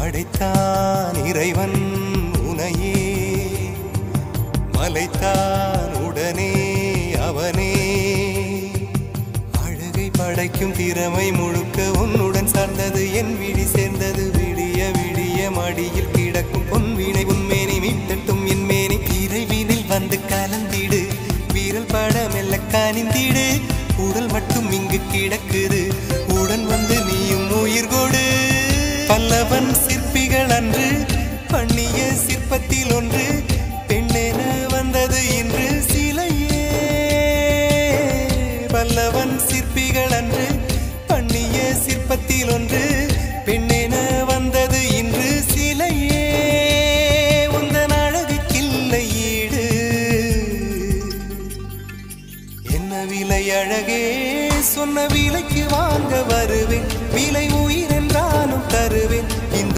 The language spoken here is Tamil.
படைத்தான் இறைவன் உனையே மலைத்தான் உடனே அவனே அழகை படைக்கும் திறமை முழுக்க உன்னுடன் சார்ந்தது என் விழி சேர்ந்தது விடிய விடிய மடியில் கிடக்கும் பொன்வினை உன்மேனி மீட்டட்டும் என் மேனி இறைவினில் வந்து கலந்திடு வீரல் பட மெல்ல காணிந்திடு உடல் மட்டும் இங்கு கிடக்குது உடன் வந்து நீயும் உயிர் கொடு பல்லவன் சிற்பிகள் அன்று பண்ணிய சிற்பத்தில் ஒன்று